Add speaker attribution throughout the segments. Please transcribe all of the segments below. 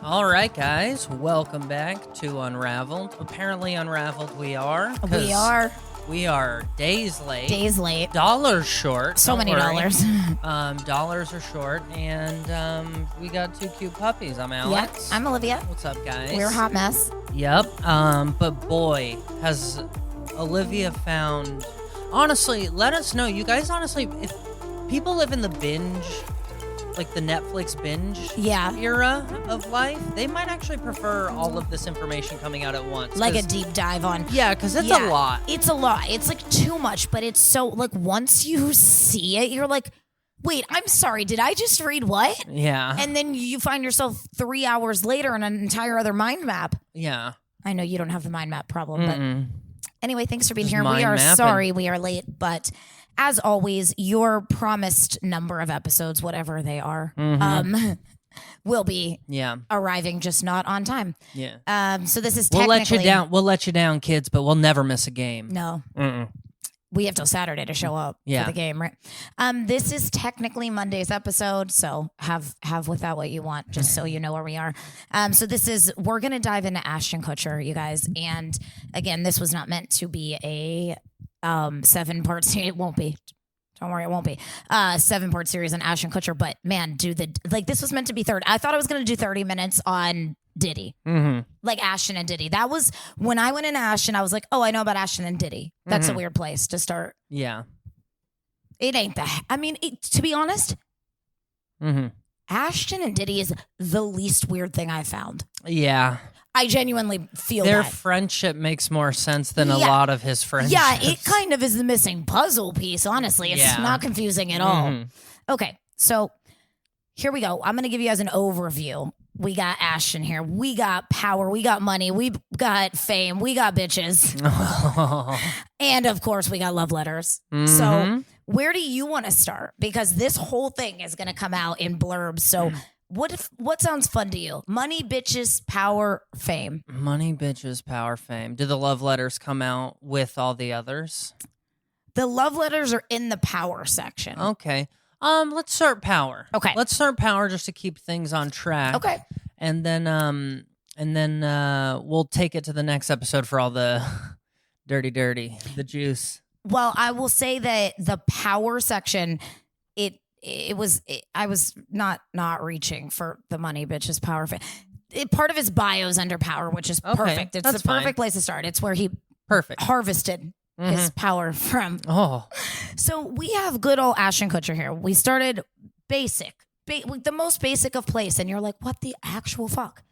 Speaker 1: All right, guys, welcome back to Unraveled. Apparently unraveled we are.
Speaker 2: We are.
Speaker 1: We are days late.
Speaker 2: Days late.
Speaker 1: Dollars short.
Speaker 2: So many dollars.
Speaker 1: Dollars are short, and we got two cute puppies. I'm Alex.
Speaker 2: Yeah, I'm Olivia.
Speaker 1: What's up, guys?
Speaker 2: We're a hot mess.
Speaker 1: Yep. But boy, has Olivia found... Honestly, let us know. You guys, honestly, if people live in the binge... like the Netflix binge era of life, they might actually prefer all of this information coming out at once.
Speaker 2: Like a deep dive on.
Speaker 1: Yeah, because it's a lot.
Speaker 2: It's a lot. It's like too much, but it's so, like, once you see it, you're like, wait, I'm sorry, did I just read what?
Speaker 1: Yeah.
Speaker 2: And then you find yourself 3 hours later in an entire other mind map.
Speaker 1: Yeah.
Speaker 2: I know you don't have the mind map problem, but anyway, thanks for being
Speaker 1: Just
Speaker 2: here. We are
Speaker 1: mind-mapping.
Speaker 2: sorry we are late, but... as always, your promised number of episodes, whatever they are, will be arriving, just not on time.
Speaker 1: Yeah.
Speaker 2: So this is
Speaker 1: We'll
Speaker 2: technically...
Speaker 1: let you down. We'll let you down, kids, but we'll never miss a game.
Speaker 2: No.
Speaker 1: Mm-mm.
Speaker 2: We have till Saturday to show up for the game, right? This is technically Monday's episode, so have with that what you want, just so you know where we are. So we're going to dive into Ashton Kutcher, you guys. And again, this was not meant to be a 7-part series. It won't be. Don't worry, it won't be. 7-part series on Ashton Kutcher, but man, this was meant to be third. I thought I was going to do 30 minutes on Diddy. Like Ashton and Diddy. That was when I went into Ashton, I was like, oh, I know about Ashton and Diddy. That's a weird place to start.
Speaker 1: Yeah.
Speaker 2: It ain't that. I mean, to be honest, Ashton and Diddy is the least weird thing I found.
Speaker 1: Yeah.
Speaker 2: I genuinely feel
Speaker 1: their
Speaker 2: that.
Speaker 1: friendship makes more sense than a lot of his friendships.
Speaker 2: Yeah, it kind of is the missing puzzle piece, honestly. It's not confusing at all. Okay, so here we go. I'm going to give you guys an overview. We got Ashton here. We got power. We got money. We got fame. We got bitches. And, of course, we got love letters. So where do you want to start? Because this whole thing is going to come out in blurbs. So... What sounds fun to you? Money, bitches, power, fame.
Speaker 1: Money, bitches, power, fame. Do the love letters come out with all the others?
Speaker 2: The love letters are in the power section.
Speaker 1: Okay. Let's start power.
Speaker 2: Okay.
Speaker 1: Let's start power just to keep things on track.
Speaker 2: Okay.
Speaker 1: And then we'll take it to the next episode for all the dirty, the juice.
Speaker 2: Well, I will say that the power section, I was not reaching for the money, bitches, power. Part of his bio is under power, which is perfect. It's the perfect place to start. It's where he harvested his power from.
Speaker 1: Oh,
Speaker 2: so we have good old Ashton Kutcher here. We started basic, the most basic of place, and you're like, what the actual fuck?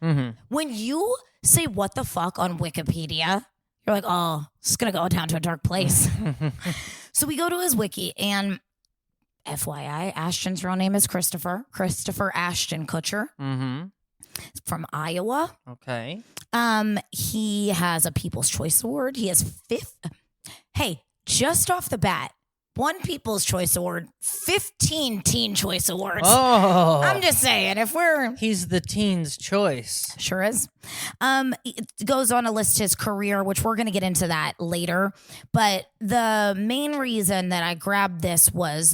Speaker 2: When you say what the fuck on Wikipedia, you're like, oh, it's gonna go down to a dark place. So we go to his wiki, and FYI, Ashton's real name is Christopher Ashton Kutcher. He's from Iowa.
Speaker 1: Okay.
Speaker 2: He has a People's Choice Award. He has just off the bat, 1 People's Choice Award, 15 Teen Choice Awards.
Speaker 1: Oh.
Speaker 2: I'm just saying,
Speaker 1: he's the teen's choice.
Speaker 2: Sure is. It goes on to list his career, which we're going to get into that later. But the main reason that I grabbed this was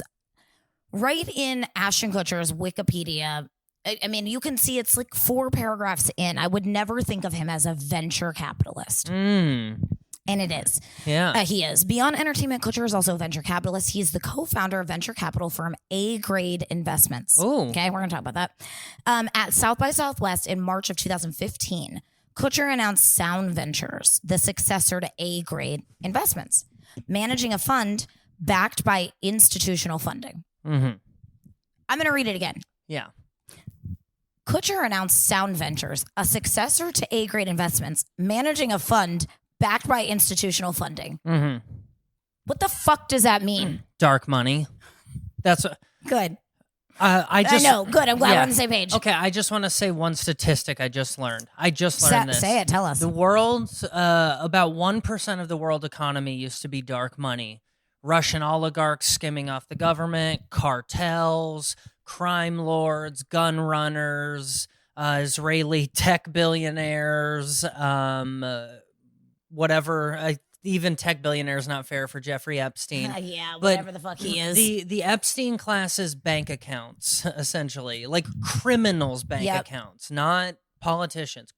Speaker 2: right in Ashton Kutcher's Wikipedia. I mean, you can see it's like 4 paragraphs in. I would never think of him as a venture capitalist. And it is.
Speaker 1: Yeah.
Speaker 2: He is. Beyond entertainment, Kutcher is also a venture capitalist. He's the co-founder of venture capital firm A-Grade Investments.
Speaker 1: Ooh.
Speaker 2: Okay, we're going to talk about that. At South by Southwest in March of 2015, Kutcher announced Sound Ventures, the successor to A-Grade Investments, managing a fund backed by institutional funding. I'm going to read it again.
Speaker 1: Yeah.
Speaker 2: Kutcher announced Sound Ventures, a successor to A-Grade Investments, managing a fund backed by institutional funding. What the fuck does that mean?
Speaker 1: Dark money. That's
Speaker 2: good.
Speaker 1: I
Speaker 2: know. Good. I'm glad we're on the same page.
Speaker 1: Okay. I just want to say one statistic I just learned. This.
Speaker 2: Say it. Tell us.
Speaker 1: The world's about 1% of the world economy used to be dark money. Russian oligarchs skimming off the government, cartels, crime lords, gun runners, Israeli tech billionaires, whatever. Even tech billionaires not fair for Jeffrey Epstein.
Speaker 2: Whatever the fuck he is.
Speaker 1: The Epstein class's bank accounts, essentially, like criminals' bank accounts, not politicians,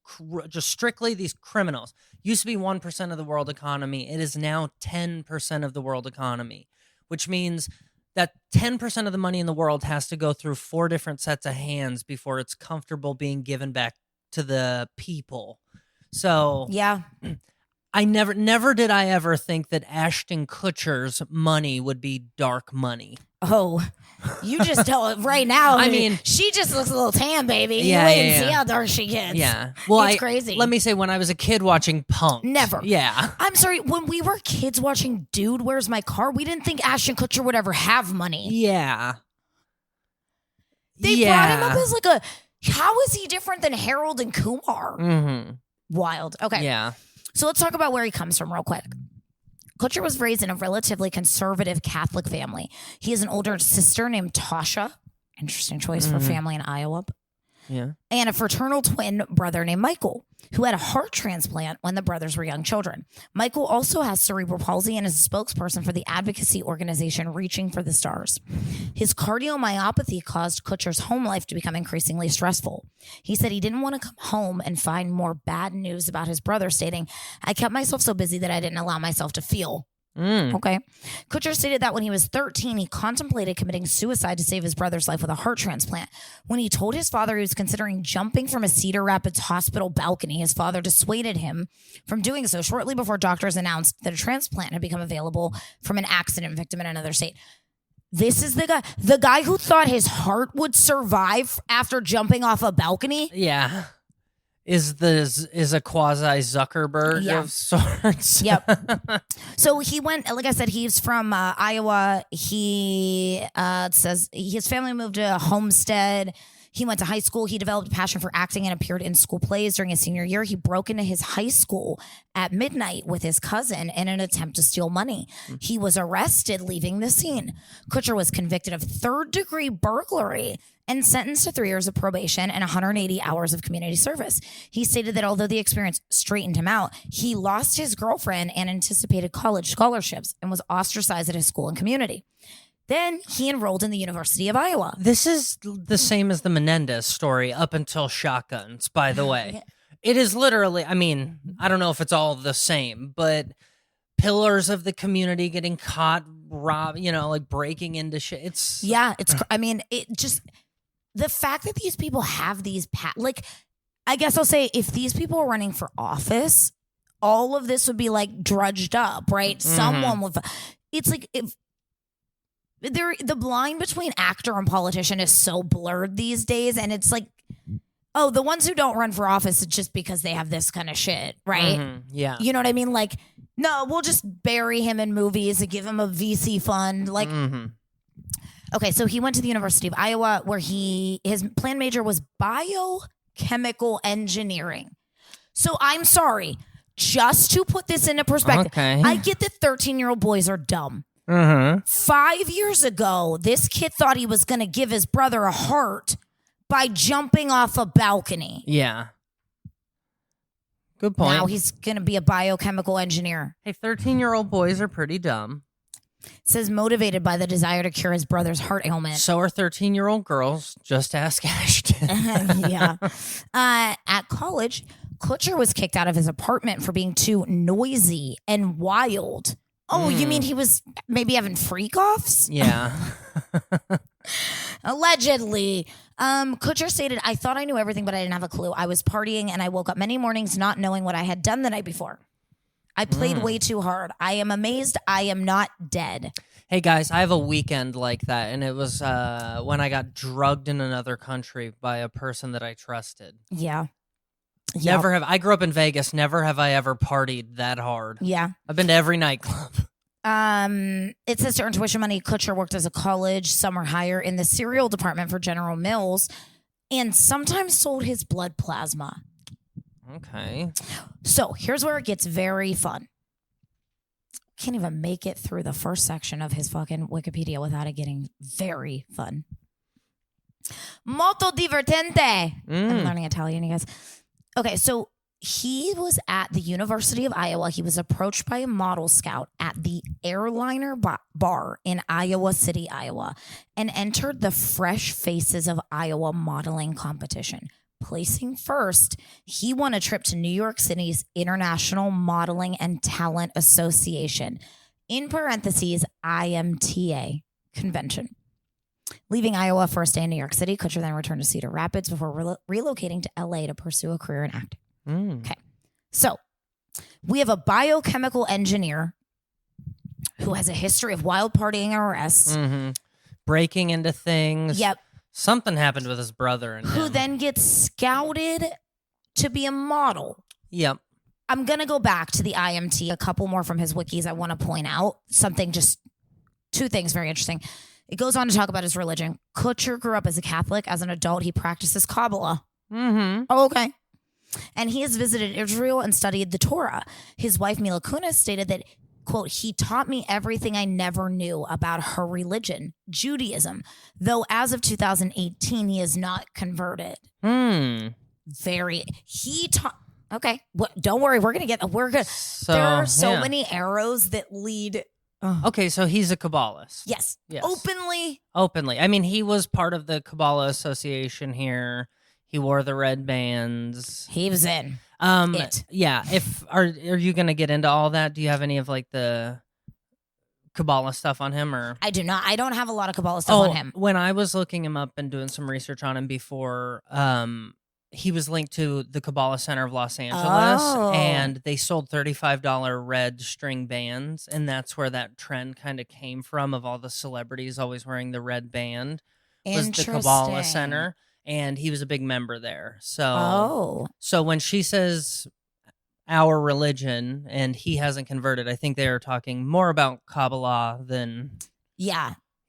Speaker 1: just strictly these criminals, used to be 1% of the world economy. It is now 10% of the world economy, which means that 10% of the money in the world has to go through 4 different sets of hands before it's comfortable being given back to the people. So
Speaker 2: yeah,
Speaker 1: I never did I ever think that Ashton Kutcher's money would be dark money.
Speaker 2: Oh, you just tell it right now.
Speaker 1: I mean,
Speaker 2: she just looks a little tan, baby.
Speaker 1: Yeah,
Speaker 2: you wait and see how dark she gets.
Speaker 1: Yeah. Well,
Speaker 2: it's crazy.
Speaker 1: Let me say, when I was a kid watching Punk'd.
Speaker 2: Never.
Speaker 1: Yeah.
Speaker 2: I'm sorry. When we were kids watching Dude, Where's My Car? We didn't think Ashton Kutcher would ever have money.
Speaker 1: Yeah.
Speaker 2: They brought him up as like how is he different than Harold and Kumar?
Speaker 1: Mm-hmm.
Speaker 2: Wild. Okay.
Speaker 1: Yeah.
Speaker 2: So let's talk about where he comes from real quick. Kutcher was raised in a relatively conservative Catholic family. He has an older sister named Tasha. Interesting choice for family in Iowa.
Speaker 1: Yeah.
Speaker 2: And a fraternal twin brother named Michael, who had a heart transplant when the brothers were young children. Michael also has cerebral palsy and is a spokesperson for the advocacy organization Reaching for the Stars. His cardiomyopathy caused Kutcher's home life to become increasingly stressful. He said he didn't want to come home and find more bad news about his brother, stating, "I kept myself so busy that I didn't allow myself to feel." Okay. Kutcher stated that when he was 13, he contemplated committing suicide to save his brother's life with a heart transplant. When he told his father he was considering jumping from a Cedar Rapids hospital balcony, his father dissuaded him from doing so shortly before doctors announced that a transplant had become available from an accident victim in another state. This is the guy who thought his heart would survive after jumping off a balcony.
Speaker 1: Yeah. Is a quasi Zuckerberg of sorts.
Speaker 2: Yep. So he went, like I said, he's from Iowa. He says his family moved to Homestead. He went to high school. He developed a passion for acting and appeared in school plays. During his senior year, he broke into his high school at midnight with his cousin in an attempt to steal money. He was arrested leaving the scene. Kutcher was convicted of third-degree burglary and sentenced to 3 years of probation and 180 hours of community service. He stated that although the experience straightened him out, he lost his girlfriend and anticipated college scholarships and was ostracized at his school and community. Then he enrolled in the University of Iowa.
Speaker 1: This is the same as the Menendez story up until Shotguns, by the way. It is literally, I mean, I don't know if it's all the same, but pillars of the community getting caught, like breaking into shit.
Speaker 2: It just, the fact that these people have these, I guess I'll say if these people are running for office, all of this would be like drudged up, right? Someone would, it's like, if, the line between actor and politician is so blurred these days, and it's like, oh, the ones who don't run for office is just because they have this kind of shit, right?
Speaker 1: Yeah.
Speaker 2: You know what I mean? Like, no, we'll just bury him in movies and give him a VC fund. Like, okay, so he went to the University of Iowa where his plan major was biochemical engineering. So I'm sorry, just to put this into perspective,
Speaker 1: okay.
Speaker 2: I get that 13-year-old boys are dumb. 5 years ago, this kid thought he was going to give his brother a heart by jumping off a balcony.
Speaker 1: Yeah. Good point.
Speaker 2: Now he's going to be a biochemical engineer.
Speaker 1: Hey, 13-year-old boys are pretty dumb.
Speaker 2: It says motivated by the desire to cure his brother's heart ailment.
Speaker 1: So are 13-year-old girls. Just ask Ashton.
Speaker 2: Yeah. At college, Kutcher was kicked out of his apartment for being too noisy and wild. Oh, you mean he was maybe having freak-offs?
Speaker 1: Yeah.
Speaker 2: Allegedly. Kutcher stated, "I thought I knew everything, but I didn't have a clue. I was partying and I woke up many mornings not knowing what I had done the night before. I played way too hard. I am amazed I am not dead."
Speaker 1: Hey, guys, I have a weekend like that, and it was when I got drugged in another country by a person that I trusted.
Speaker 2: Yeah.
Speaker 1: Never have. I grew up in Vegas. Never have I ever partied that hard.
Speaker 2: Yeah.
Speaker 1: I've been to every nightclub.
Speaker 2: It says to earn tuition money, Kutcher worked as a college summer hire in the cereal department for General Mills and sometimes sold his blood plasma.
Speaker 1: Okay.
Speaker 2: So here's where it gets very fun. Can't even make it through the first section of his fucking Wikipedia without it getting very fun. Molto divertente. I'm learning Italian, you guys. Okay, so he was at the University of Iowa. He was approached by a model scout at the Airliner Bar in Iowa City, Iowa, and entered the Fresh Faces of Iowa modeling competition. placing first, he won a trip to New York City's International Modeling and Talent Association, in parentheses, IMTA convention. Leaving Iowa for a stay in New York City, Kutcher then returned to Cedar Rapids before relocating to LA to pursue a career in acting. Okay. So we have a biochemical engineer who has a history of wild partying and arrests.
Speaker 1: Breaking into things.
Speaker 2: Yep.
Speaker 1: Something happened with his brother. And
Speaker 2: who then gets scouted to be a model.
Speaker 1: Yep.
Speaker 2: I'm going to go back to the IMT, a couple more from his wikis I want to point out. Two things very interesting. It goes on to talk about his religion. Kutcher grew up as a Catholic. As an adult, he practices Kabbalah. Oh, okay. And he has visited Israel and studied the Torah. His wife, Mila Kunis, stated that, quote, he taught me everything I never knew about her religion, Judaism, though as of 2018, he is not converted. Okay, don't worry. We're good. There are so many arrows that lead.
Speaker 1: Okay, so he's a Kabbalist.
Speaker 2: Yes. Openly.
Speaker 1: I mean, he was part of the Kabbalah Association here. He wore the red bands.
Speaker 2: He was in.
Speaker 1: Yeah. Are you going to get into all that? Do you have any of like the Kabbalah stuff on him, or?
Speaker 2: I do not. I don't have a lot of Kabbalah stuff on him.
Speaker 1: When I was looking him up and doing some research on him before, he was linked to the Kabbalah Center of Los Angeles, and they sold $35 red string bands, and that's where that trend kind of came from, of all the celebrities always wearing the red band. Was the Kabbalah Center, and he was a big member there. So when she says our religion and he hasn't converted, I think they are talking more about Kabbalah than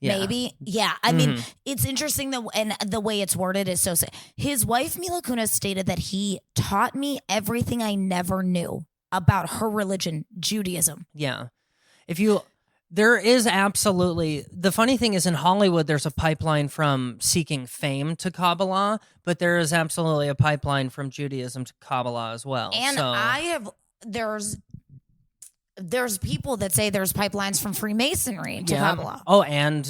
Speaker 2: maybe. Yeah. I mean, it's interesting and the way it's worded is so. His wife, Mila Kunis, stated that he taught me everything I never knew about her religion, Judaism.
Speaker 1: Yeah. There is absolutely, the funny thing is in Hollywood, there's a pipeline from seeking fame to Kabbalah, but there is absolutely a pipeline from Judaism to Kabbalah as well.
Speaker 2: And there's people that say there's pipelines from Freemasonry to Kabbalah.
Speaker 1: Oh, and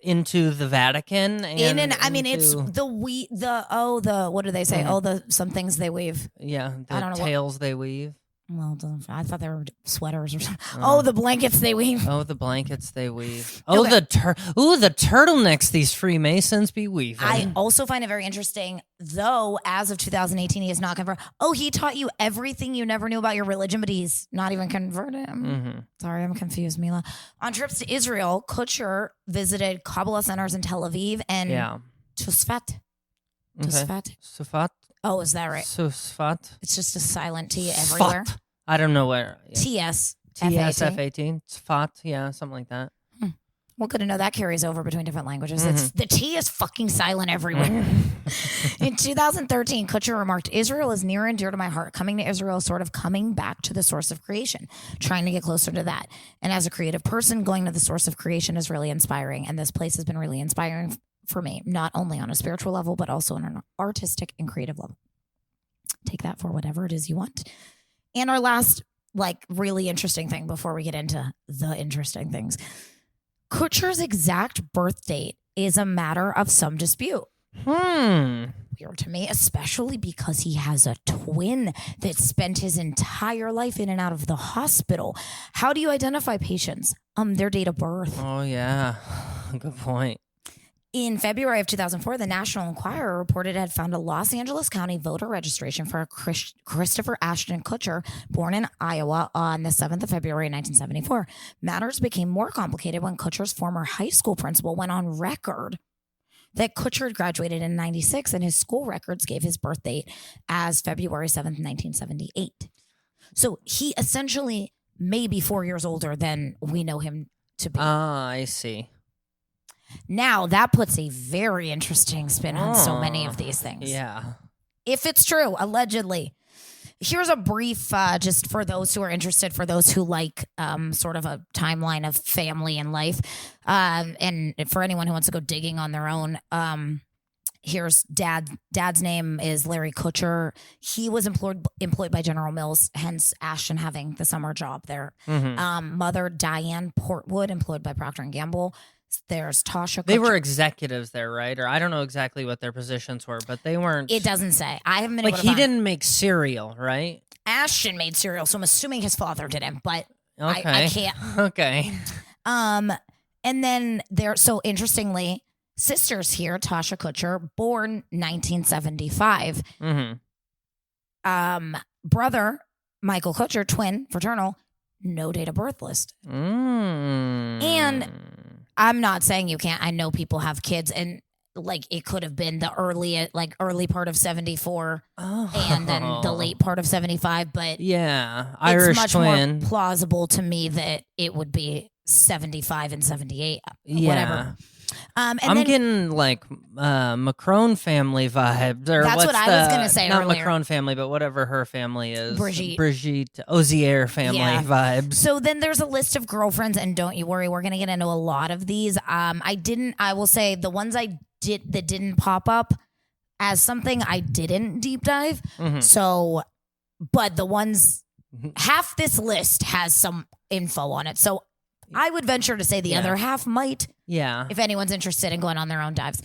Speaker 1: into the Vatican.
Speaker 2: It's what do they say? Some things they weave.
Speaker 1: Yeah, tails they weave.
Speaker 2: Well, I thought they were sweaters or something. The blankets they weave.
Speaker 1: The blankets they weave. The turtlenecks these Freemasons be weaving.
Speaker 2: I also find it very interesting, though, as of 2018, he is not converted. He taught you everything you never knew about your religion, but he's not even converted. Sorry, I'm confused, Mila. On trips to Israel, Kutcher visited Kabbalah centers in Tel Aviv and Tzfat.
Speaker 1: Tzfat.
Speaker 2: Oh, is that right?
Speaker 1: Tzfat.
Speaker 2: It's just a silent T everywhere.
Speaker 1: I don't know where.
Speaker 2: Yeah.
Speaker 1: TSF18. Tzfat. Yeah, something like that.
Speaker 2: Well, good to know that carries over between different languages. The T is fucking silent everywhere. In 2013, Kutcher remarked, Israel is near and dear to my heart. Coming to Israel is sort of coming back to the source of creation, trying to get closer to that. And as a creative person, going to the source of creation is really inspiring. And this place has been really inspiring for me, not only on a spiritual level, but also on an artistic and creative level. Take that for whatever it is you want. And our last, really interesting thing before we get into the interesting things. Kutcher's exact birth date is a matter of some dispute. Weird to me, especially because he has a twin that spent his entire life in and out of the hospital. How do you identify patients? Their date of birth.
Speaker 1: Oh, yeah. Good point.
Speaker 2: In February of 2004, the National Enquirer reported it had found a Los Angeles County voter registration for a Christopher Ashton Kutcher, born in Iowa on the 7th of February 1974. Matters became more complicated when Kutcher's former high school principal went on record that Kutcher had graduated in 96, and his school records gave his birth date as February 7th, 1978. So he essentially may be 4 years older than we know him to be.
Speaker 1: I see.
Speaker 2: Now, that puts a very interesting spin on so many of these things.
Speaker 1: Yeah.
Speaker 2: If it's true, allegedly. Here's a brief, just for those who are interested, for those who like sort of a timeline of family and life. And for anyone who wants to go digging on their own, here's Dad's name is Larry Kutcher. He was employed by General Mills, hence Ashton having the summer job there. Mother Diane Portwood, employed by Procter & Gamble. There's Tasha Kutcher.
Speaker 1: They were executives there, right? Or I don't know exactly what their positions were, but they weren't.
Speaker 2: It doesn't say. I haven't been able to
Speaker 1: he
Speaker 2: find.
Speaker 1: didn't make cereal, right?
Speaker 2: Ashton made cereal, so I'm assuming his father didn't, but
Speaker 1: okay.
Speaker 2: I can't.
Speaker 1: Okay.
Speaker 2: And then so interestingly, sisters here, Tasha Kutcher, born 1975.
Speaker 1: Mm-hmm.
Speaker 2: Brother, Michael Kutcher, twin, fraternal, no date of birth list. And I'm not saying you can't. I know people have kids, and like it could have been the early part of 74 and then the late part of 75, but
Speaker 1: yeah, Irish
Speaker 2: it's much
Speaker 1: twin.
Speaker 2: more plausible to me that it would be 75 and 78, whatever.
Speaker 1: I'm getting like Macron family vibes. Or
Speaker 2: that's what I was going to say
Speaker 1: not
Speaker 2: earlier.
Speaker 1: Macron family, but whatever her family is.
Speaker 2: Brigitte
Speaker 1: Ozier family vibes.
Speaker 2: So then there's a list of girlfriends, and don't you worry, we're going to get into a lot of these. I will say the ones that didn't pop up as something I didn't deep dive.
Speaker 1: Mm-hmm.
Speaker 2: So, but the ones, half this list has some info on it. So I would venture to say the other half might.
Speaker 1: Yeah.
Speaker 2: If anyone's interested in going on their own dives.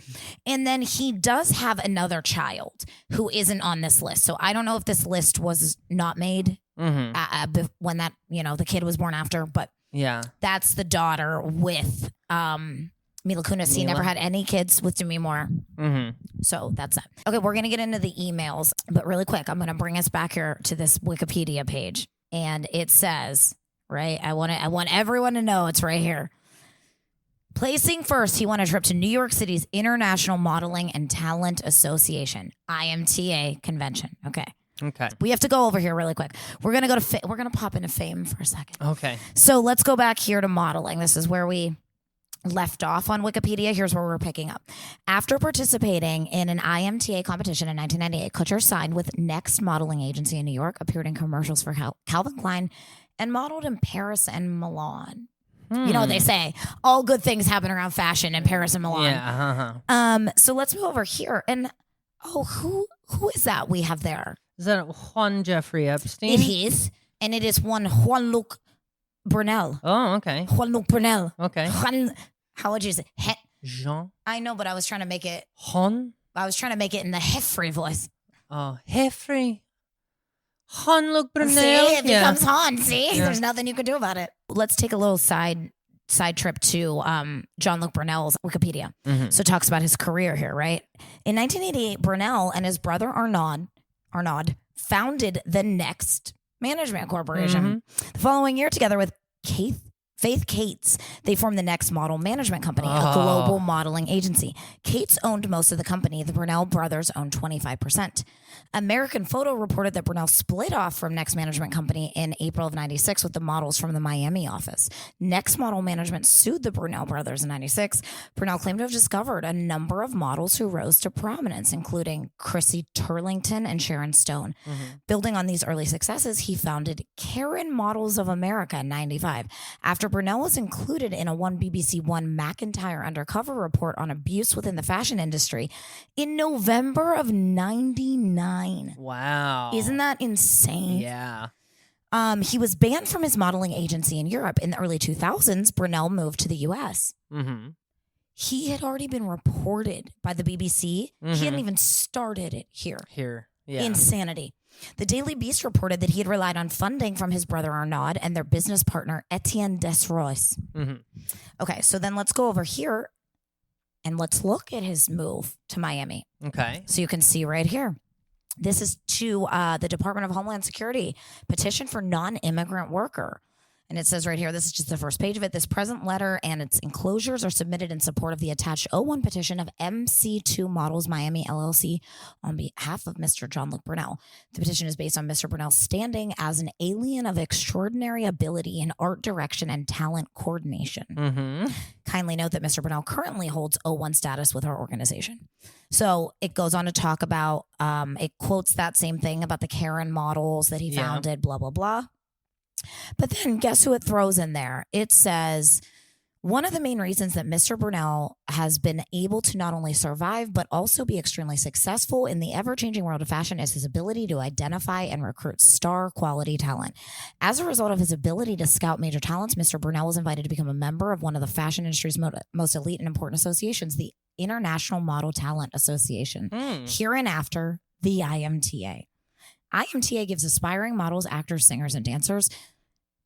Speaker 2: And then he does have another child who isn't on this list. So I don't know if this list was not made when that, the kid was born after, but that's the daughter with Mila Kunis. He never had any kids with Demi Moore. So that's it. Okay, we're going to get into the emails, but really quick, I'm going to bring us back here to this Wikipedia page. And it says, right, I want everyone to know it's right here. Placing first, he won a trip to New York City's International Modeling and Talent Association, IMTA convention. Okay. We have to go over here really quick. We're going to go to we're going to pop into fame for a second.
Speaker 1: Okay.
Speaker 2: So let's go back here to modeling. This is where we left off on Wikipedia. Here's where we're picking up. After participating in an IMTA competition in 1998, Kutcher signed with Next Modeling Agency in New York, appeared in commercials for Calvin Klein, and modeled in Paris and Milan. You know what they say, all good things happen around fashion in Paris and Milan.
Speaker 1: Yeah.
Speaker 2: So let's move over here. And who is that we have there?
Speaker 1: Is that Juan Jeffrey Epstein?
Speaker 2: It is. And it is one Juan-Luc Brunel.
Speaker 1: Oh, okay.
Speaker 2: Juan-Luc Brunel.
Speaker 1: Okay.
Speaker 2: How would you say?
Speaker 1: Jean?
Speaker 2: I know, but I was trying to make it.
Speaker 1: Juan?
Speaker 2: I was trying to make it in the Heffrey voice.
Speaker 1: Oh, Heffrey. Jean-Luc Brunel.
Speaker 2: See, it becomes Han. See, there's nothing you can do about it. Let's take a little side trip to Jean-Luc Brunel's Wikipedia. So it talks about his career here, right? In 1988, Brunel and his brother Arnaud founded the Next Management Corporation. The following year, together with Faith Cates, they formed the Next Model Management Company, a global modeling agency. Cates owned most of the company. The Brunel brothers owned 25%. American Photo reported that Brunel split off from Next Management Company in April of 96 with the models from the Miami office. Next Model Management sued the Brunel brothers in 96. Brunel claimed to have discovered a number of models who rose to prominence, including Chrissy Turlington and Sharon Stone. Building on these early successes, he founded Karen Models of America in 95. After Brunel was included in a BBC One McIntyre undercover report on abuse within the fashion industry in November of 99.
Speaker 1: Wow.
Speaker 2: Isn't that insane?
Speaker 1: Yeah.
Speaker 2: He was banned from his modeling agency in Europe. In the early 2000s, Brunel moved to the U.S. He had already been reported by the BBC. He hadn't even started it here. Yeah. Insanity. The Daily Beast reported that he had relied on funding from his brother Arnaud and their business partner Etienne Desrois. Okay, so then let's go over here and let's look at his move to Miami.
Speaker 1: Okay.
Speaker 2: So you can see right here. This is to the Department of Homeland Security, petition for non-immigrant worker. And it says right here, this is just the first page of it. This present letter and its enclosures are submitted in support of the attached 01 petition of MC2 Models Miami LLC on behalf of Mr. Jean-Luc Brunel. The petition is based on Mr. Brunel's standing as an alien of extraordinary ability in art direction and talent coordination. Kindly note that Mr. Brunel currently holds 01 status with our organization. So it goes on to talk about, it quotes that same thing about the Karen models that he founded, blah, blah, blah. But then guess who it throws in there? It says, One of the main reasons that Mr. Brunel has been able to not only survive, but also be extremely successful in the ever-changing world of fashion is his ability to identify and recruit star quality talent. As a result of his ability to scout major talents, Mr. Brunel was invited to become a member of one of the fashion industry's most elite and important associations, the International Model Talent Association, hereinafter the IMTA. IMTA gives aspiring models, actors, singers, and dancers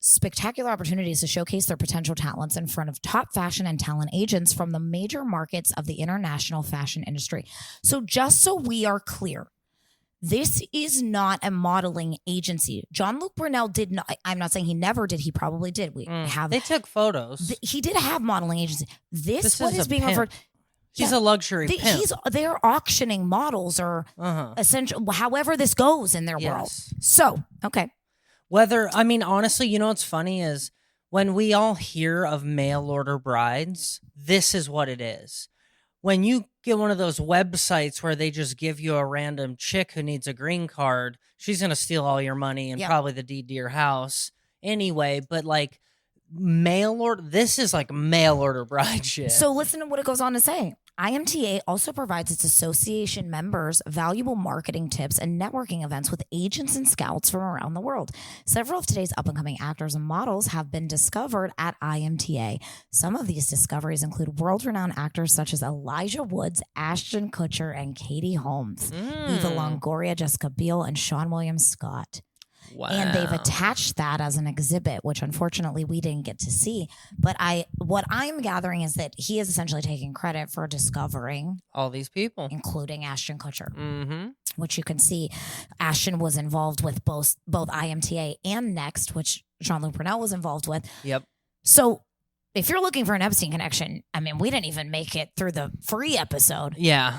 Speaker 2: spectacular opportunities to showcase their potential talents in front of top fashion and talent agents from the major markets of the international fashion industry. So just so we are clear, this is not a modeling agency. Jean-Luc Brunel did not. I'm not saying he never did. He probably did.
Speaker 1: They took photos.
Speaker 2: He did have modeling agency. This what is being
Speaker 1: pimp.
Speaker 2: referred.
Speaker 1: He's a luxury pimp.
Speaker 2: They're auctioning models or essential. However this goes in their world. So okay.
Speaker 1: Honestly, you know what's funny is when we all hear of mail order brides, this is what it is. When you get one of those websites where they just give you a random chick who needs a green card, she's going to steal all your money and probably the deed to your house anyway. But like this is like mail order bride shit.
Speaker 2: So listen to what it goes on to say. IMTA also provides its association members valuable marketing tips and networking events with agents and scouts from around the world. Several of today's up-and-coming actors and models have been discovered at IMTA. Some of these discoveries include world-renowned actors such as Elijah Woods, Ashton Kutcher, and Katie Holmes, Eva Longoria, Jessica Biel, and Sean William Scott.
Speaker 1: Wow.
Speaker 2: And they've attached that as an exhibit, which unfortunately we didn't get to see. But what I'm gathering is that he is essentially taking credit for discovering
Speaker 1: all these people,
Speaker 2: including Ashton Kutcher, which you can see Ashton was involved with both IMTA and Next, which Jean-Luc Brunel was involved with.
Speaker 1: Yep.
Speaker 2: So if you're looking for an Epstein connection, I mean, we didn't even make it through the free episode.
Speaker 1: Yeah.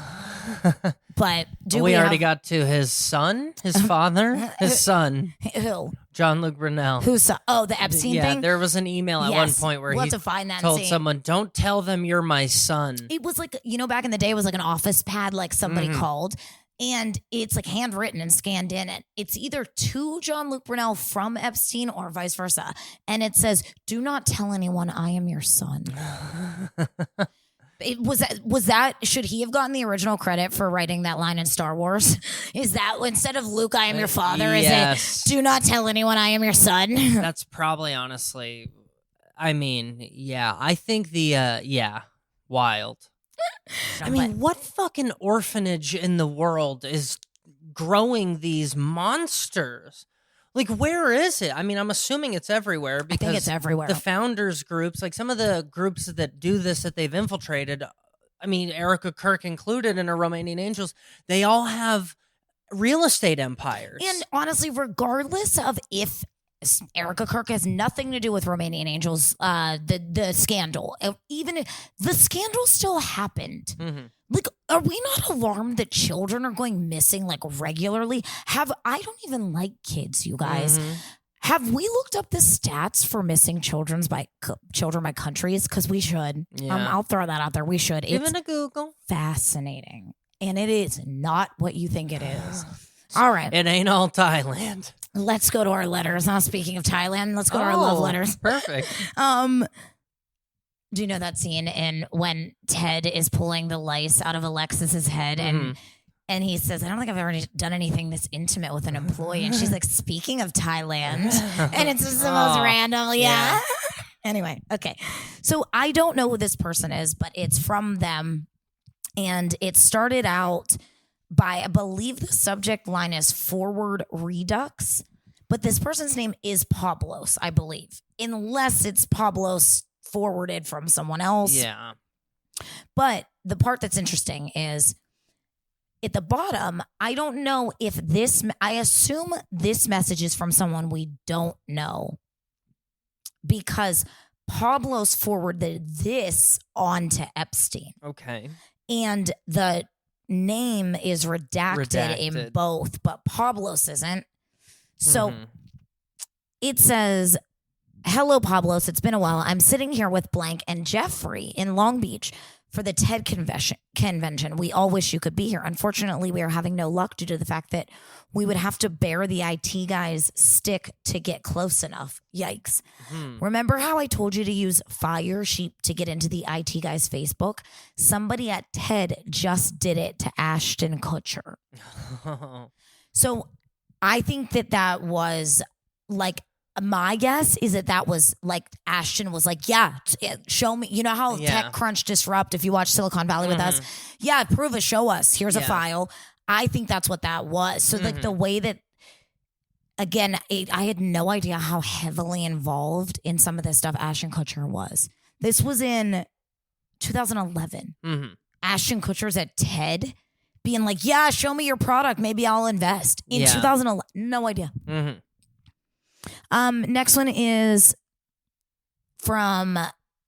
Speaker 2: But
Speaker 1: we already got to his son, his father, his son.
Speaker 2: Who?
Speaker 1: Jean-Luc Brunel.
Speaker 2: Who's the Epstein thing?
Speaker 1: Yeah, there was an email at one point where he told someone, "Don't tell them you're my son."
Speaker 2: It was like, back in the day, it was like an office pad, like somebody called. And it's like handwritten and scanned in. And it's either to Jean-Luc Brunel from Epstein or vice versa. And it says, "Do not tell anyone I am your son." Was that should he have gotten the original credit for writing that line in Star Wars? Is that instead of Luke, I am your father?
Speaker 1: Yes.
Speaker 2: Is it, "Do not tell anyone I am your son"?
Speaker 1: That's probably honestly, I think wild. What fucking orphanage in the world is growing these monsters? Like, where is it? I mean, I'm assuming it's everywhere because
Speaker 2: I think it's everywhere.
Speaker 1: The founders groups, like some of the groups that do this that they've infiltrated, I mean, Erica Kirk included in her Romanian Angels, they all have real estate empires.
Speaker 2: And honestly, regardless of if Erica Kirk has nothing to do with Romanian Angels, the scandal, even if the scandal still happened. Like, are we not alarmed that children are going missing like regularly? I don't even like kids, you guys. Have we looked up the stats for missing children by countries? Because we should. I'll throw that out there. We should.
Speaker 1: Give it a Google.
Speaker 2: Fascinating, and it is not what you think it is. All right,
Speaker 1: it ain't all Thailand.
Speaker 2: Let's go to our letters. Now, speaking of Thailand, let's go to our love letters.
Speaker 1: Perfect.
Speaker 2: Do you know that scene in when Ted is pulling the lice out of Alexis's head and he says, "I don't think I've ever done anything this intimate with an employee." And she's like, "Speaking of Thailand," and it's just the most random. Yeah. Anyway, okay. So I don't know who this person is, but it's from them, and it started out by, I believe the subject line is forward redux, but this person's name is Pablos, I believe, unless it's Pablos forwarded from someone else.
Speaker 1: Yeah.
Speaker 2: But the part that's interesting is at the bottom, I don't know if I assume this message is from someone we don't know because Pablos forwarded this on to Epstein.
Speaker 1: Okay.
Speaker 2: And the name is redacted in both, but Pablos isn't. So it says, "Hello, Pablos. It's been a while. I'm sitting here with blank and Jeffrey in Long Beach. for the TED convention. We all wish you could be here. Unfortunately, we are having no luck due to the fact that we would have to bear the IT guy's stick to get close enough. Yikes. Remember how I told you to use Fire Sheep to get into the IT guy's Facebook? Somebody at TED just did it to Ashton Kutcher. So I think that was like, my guess is that was like Ashton was like, yeah, show me. You know how TechCrunch Disrupt, if you watch Silicon Valley with us, yeah, prove it, show us. Here's a file. I think that's what that was. So like the way that, again, I had no idea how heavily involved in some of this stuff Ashton Kutcher was. This was in 2011. Ashton Kutcher's at TED being like, yeah, show me your product. Maybe I'll invest. In 2011, no idea. Next one is from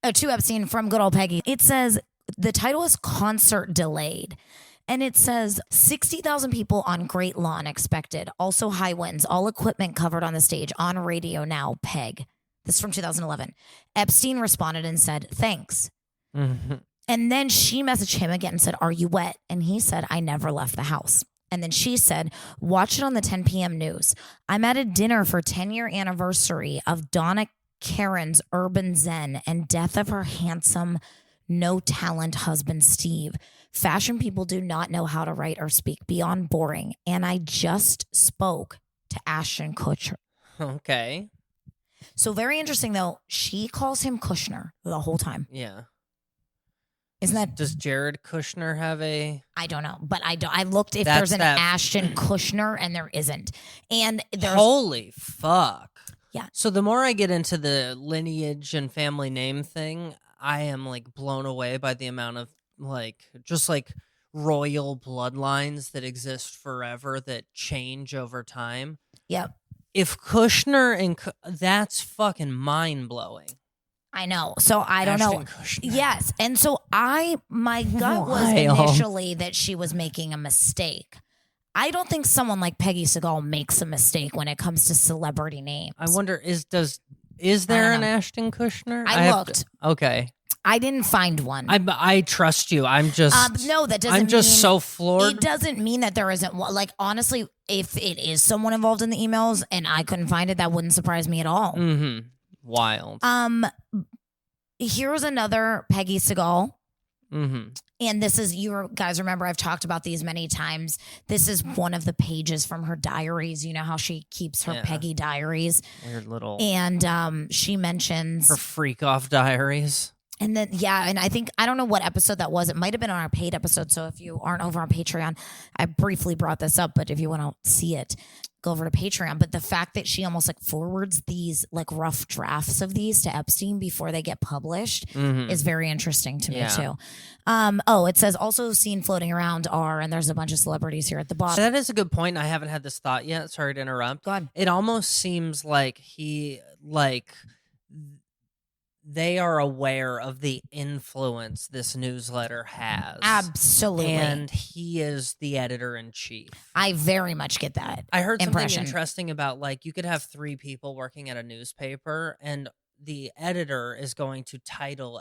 Speaker 2: to Epstein from good old Peggy. It says the title is Concert Delayed. And it says 60,000 people on Great Lawn expected. Also high winds. All equipment covered on the stage. On radio now. Peg. This is from 2011. Epstein responded and said, thanks. And then she messaged him again and said, are you wet? And he said, I never left the house. And then she said, watch it on the 10 p.m. news. I'm at a dinner for 10-year anniversary of Donna Karen's Urban Zen and death of her handsome, no-talent husband, Steve. Fashion people do not know how to write or speak beyond boring. And I just spoke to Ashton Kutcher.
Speaker 1: Okay.
Speaker 2: So very interesting, though. She calls him Kushner the whole time.
Speaker 1: Yeah.
Speaker 2: Isn't that?
Speaker 1: Does Jared Kushner have a?
Speaker 2: I don't know, but I looked if there's an Ashton Kushner, and there isn't. And there's
Speaker 1: holy fuck.
Speaker 2: Yeah.
Speaker 1: So the more I get into the lineage and family name thing, I am like blown away by the amount of just royal bloodlines that exist forever that change over time.
Speaker 2: Yep.
Speaker 1: If Kushner and that's fucking mind blowing.
Speaker 2: I know. So I don't know.
Speaker 1: Kushner.
Speaker 2: Yes. And so my gut was initially that she was making a mistake. I don't think someone like Peggy Segal makes a mistake when it comes to celebrity names.
Speaker 1: I wonder, is there an Ashton Kushner?
Speaker 2: I looked.
Speaker 1: Okay.
Speaker 2: I didn't find one.
Speaker 1: I trust you. I'm just
Speaker 2: no, that doesn't.
Speaker 1: I'm just so floored.
Speaker 2: It doesn't mean that there isn't one. Like honestly, if it is someone involved in the emails and I couldn't find it, that wouldn't surprise me at all.
Speaker 1: Wild.
Speaker 2: Here's another Peggy Segal. And this is, you guys remember I've talked about these many times. This is one of the pages from her diaries. You know how she keeps her Peggy diaries.
Speaker 1: Weird little.
Speaker 2: And she mentions
Speaker 1: her freak off diaries.
Speaker 2: And then, and I don't know what episode that was. It might have been on our paid episode. So if you aren't over on Patreon, I briefly brought this up, but if you want to see it, go over to Patreon. But the fact that she almost forwards these rough drafts of these to Epstein before they get published is very interesting to me too. It says also seen floating around and there's a bunch of celebrities here at the bottom.
Speaker 1: So that is a good point. I haven't had this thought yet. Sorry to interrupt.
Speaker 2: Go ahead.
Speaker 1: It almost seems like they are aware of the influence this newsletter has.
Speaker 2: Absolutely.
Speaker 1: And he is the editor-in-chief.
Speaker 2: I very much get that.
Speaker 1: I heard something interesting about you could have 3 people working at a newspaper and the editor is going to title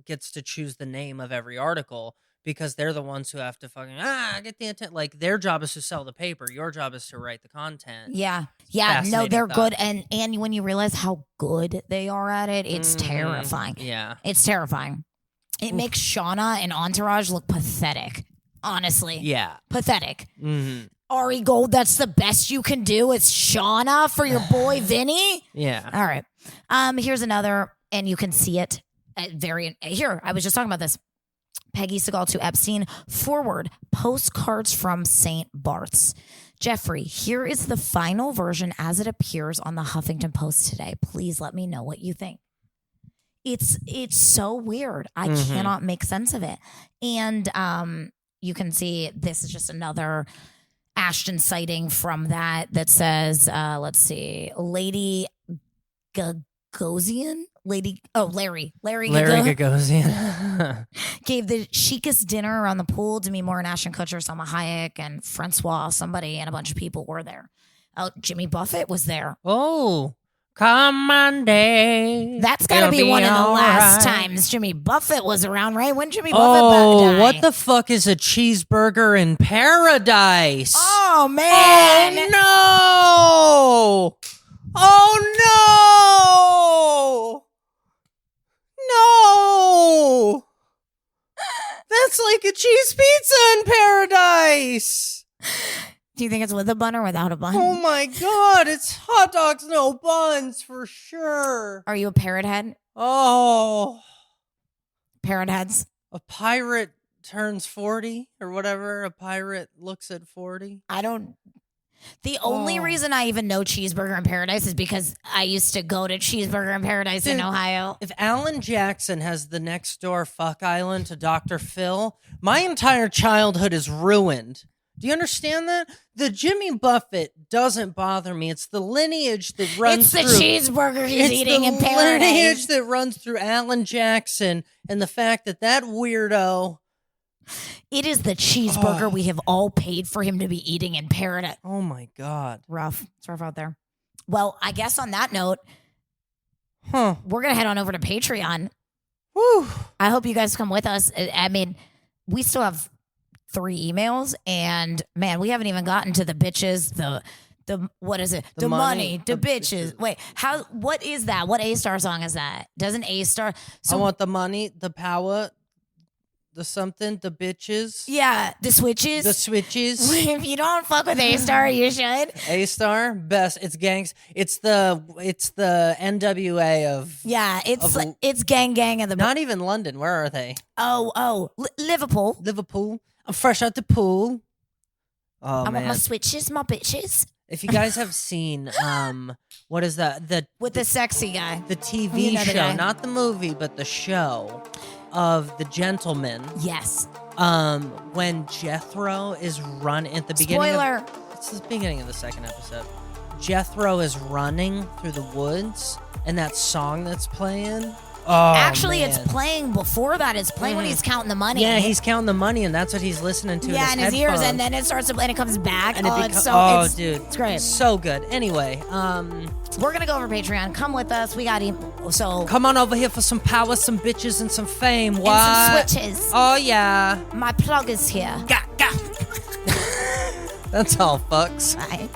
Speaker 1: gets to choose the name of every article because they're the ones who have to fucking get the intent. Their job is to sell the paper. Your job is to write the content.
Speaker 2: Yeah. No, they're good. And when you realize how good they are at it, it's terrifying.
Speaker 1: Yeah.
Speaker 2: It's terrifying. It makes Shauna and Entourage look pathetic. Honestly.
Speaker 1: Yeah.
Speaker 2: Pathetic. Ari Gold, that's the best you can do. It's Shauna for your boy Vinny.
Speaker 1: Yeah.
Speaker 2: All right. Here's another, and you can see it here. I was just talking about this. Peggy Segal to Epstein. Forward, postcards from St. Barth's. Jeffrey, here is the final version as it appears on the Huffington Post today. Please let me know what you think. It's so weird. I cannot make sense of it. And you can see this is just another Ashton sighting from that says, let's see, Lady Gagosian? Larry
Speaker 1: Gagosian
Speaker 2: gave the chicest dinner around the pool. Demi Moore and Ashton Kutcher, Salma Hayek, and Francois, somebody, and a bunch of people were there. Jimmy Buffett was there.
Speaker 1: Oh, Come Monday.
Speaker 2: That's got to be one of the last times Jimmy Buffett was around, right? When Jimmy Buffett
Speaker 1: Oh,
Speaker 2: die?
Speaker 1: what the fuck is a cheeseburger in paradise?
Speaker 2: Oh, man.
Speaker 1: Oh, no. Oh, no. No. That's like a cheese pizza in paradise.
Speaker 2: Do you think it's with a bun or without a bun?
Speaker 1: Oh my God, it's hot dogs, no buns for sure.
Speaker 2: Are you a parrot head?
Speaker 1: Oh.
Speaker 2: Parrot heads?
Speaker 1: A pirate turns 40 or whatever. A pirate looks at 40.
Speaker 2: The only reason I even know Cheeseburger in Paradise is because I used to go to Cheeseburger in Paradise in Ohio.
Speaker 1: If Alan Jackson has the next door fuck island to Dr. Phil, my entire childhood is ruined. Do you understand that? The Jimmy Buffett doesn't bother me. It's the lineage that runs through.
Speaker 2: It's the cheeseburger he's eating in Paradise.
Speaker 1: It's the lineage that runs through Alan Jackson and the fact that weirdo.
Speaker 2: It is the cheeseburger we have all paid for him to be eating in Paradise.
Speaker 1: Oh, my God.
Speaker 2: Rough. It's rough out there. Well, I guess on that note, we're going to head on over to Patreon.
Speaker 1: Woo.
Speaker 2: I hope you guys come with us. I mean, we still have 3 emails, and man, we haven't even gotten to the bitches, the what is it? The money, the bitches. Wait, what is that? What A-Star song is that? Doesn't A-Star?
Speaker 1: I want the money, the power, the something, the bitches.
Speaker 2: Yeah, the switches.
Speaker 1: The switches.
Speaker 2: If you don't fuck with A-Star, you should.
Speaker 1: A-Star, best. It's gangs. It's the NWA of.
Speaker 2: Yeah, it's gang of the.
Speaker 1: Not even London. Where are they?
Speaker 2: Liverpool.
Speaker 1: Liverpool. I'm fresh out the pool. Oh,
Speaker 2: I want my switches, my bitches.
Speaker 1: If you guys have seen, what is that?
Speaker 2: With the sexy guy.
Speaker 1: The TV show, not the movie, but the show of The Gentleman.
Speaker 2: Yes.
Speaker 1: When Jethro is running at the beginning.
Speaker 2: Spoiler.
Speaker 1: It's the beginning of the second episode. Jethro is running through the woods, and that song that's playing. Oh,
Speaker 2: actually,
Speaker 1: man.
Speaker 2: It's playing before that. It's playing when he's counting the money.
Speaker 1: Yeah, he's counting the money, and that's what he's listening to.
Speaker 2: Yeah, in his ears, and then it starts to play, and it comes back.
Speaker 1: And dude,
Speaker 2: it's great.
Speaker 1: So good. Anyway,
Speaker 2: we're gonna go over Patreon. Come with us. We got so
Speaker 1: come on over here for some power, some bitches, and some fame. What?
Speaker 2: And some switches.
Speaker 1: Oh yeah.
Speaker 2: My plug is here.
Speaker 1: That's all, fucks.
Speaker 2: Bye.